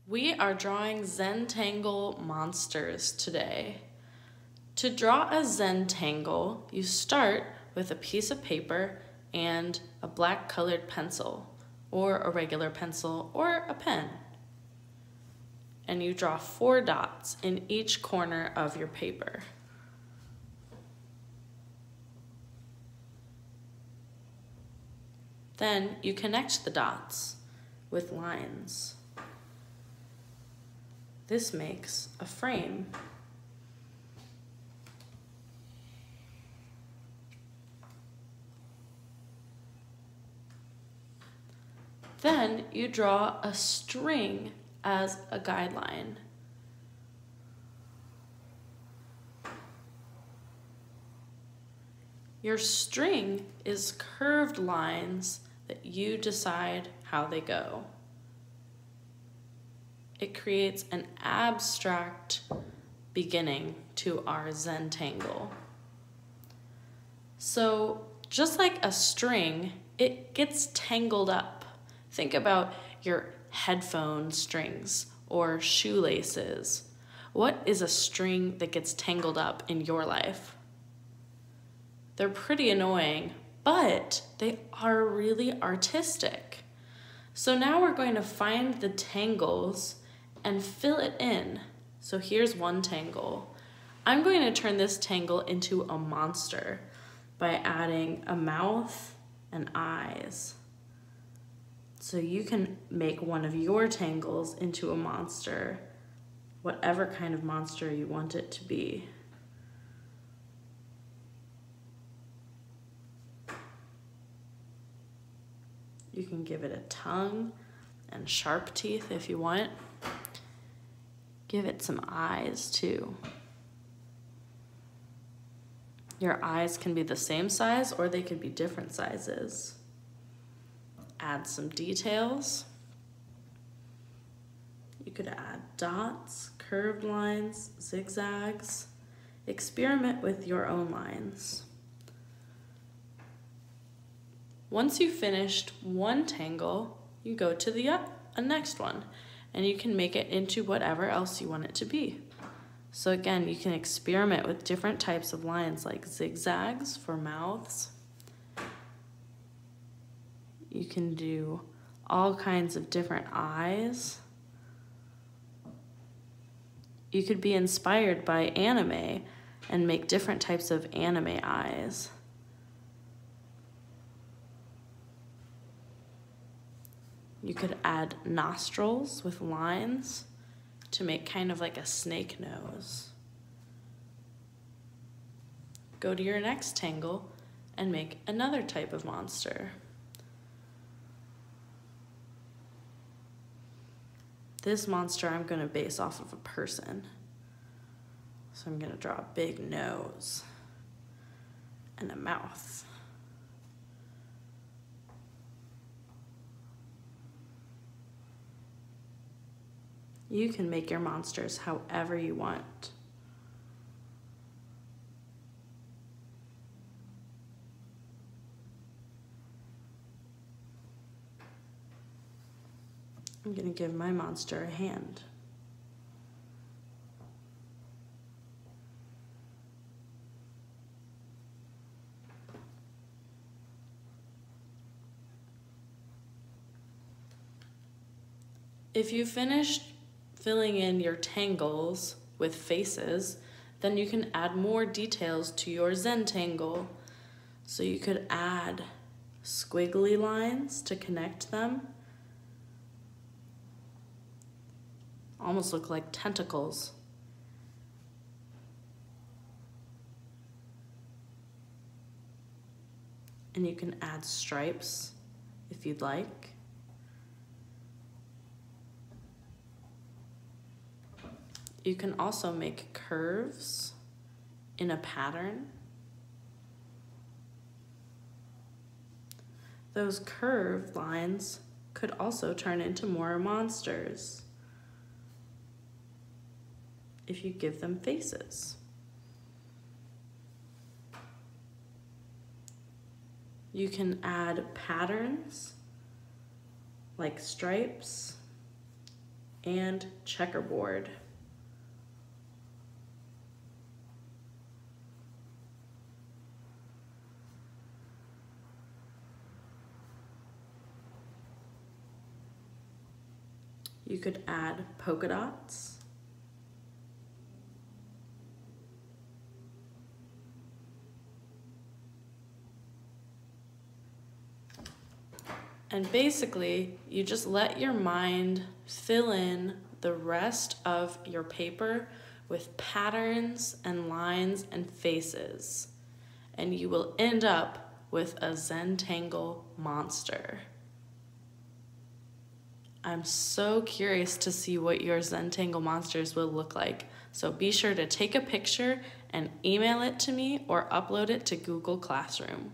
We are drawing Zentangle monsters today. To draw a Zentangle, you start with a piece of paper and a black colored pencil, or a regular pencil, or a pen. And you draw 4 dots in each corner of your paper. Then you connect the dots with lines. This makes a frame. Then you draw a string as a guideline. Your string is curved lines that you decide how they go. It creates an abstract beginning to our Zentangle. So just like a string, it gets tangled up. Think about your headphone strings or shoelaces. What is a string that gets tangled up in your life? They're pretty annoying, but they are really artistic. So now we're going to find the tangles and fill it in. So here's one tangle. I'm going to turn this tangle into a monster by adding a mouth and eyes. So you can make one of your tangles into a monster, whatever kind of monster you want it to be. You can give it a tongue and sharp teeth if you want. Give it some eyes too. Your eyes can be the same size or they could be different sizes. Add some details. You could add dots, curved lines, zigzags. Experiment with your own lines. Once you've finished one tangle, you go to the next one, and you can make it into whatever else you want it to be. So again, you can experiment with different types of lines like zigzags for mouths. You can do all kinds of different eyes. You could be inspired by anime and make different types of anime eyes. You could add nostrils with lines to make kind of like a snake nose. Go to your next tangle and make another type of monster. This monster I'm going to base off of a person. So I'm going to draw a big nose and a mouth. You can make your monsters however you want. I'm going to give my monster a hand. If you finished filling in your tangles with faces, then you can add more details to your Zentangle. So you could add squiggly lines to connect them. Almost look like tentacles. And you can add stripes if you'd like. You can also make curves in a pattern. Those curved lines could also turn into more monsters if you give them faces. You can add patterns like stripes and checkerboard. You could add polka dots. And basically, you just let your mind fill in the rest of your paper with patterns and lines and faces. And you will end up with a Zentangle monster. I'm so curious to see what your Zentangle monsters will look like. So be sure to take a picture and email it to me or upload it to Google Classroom.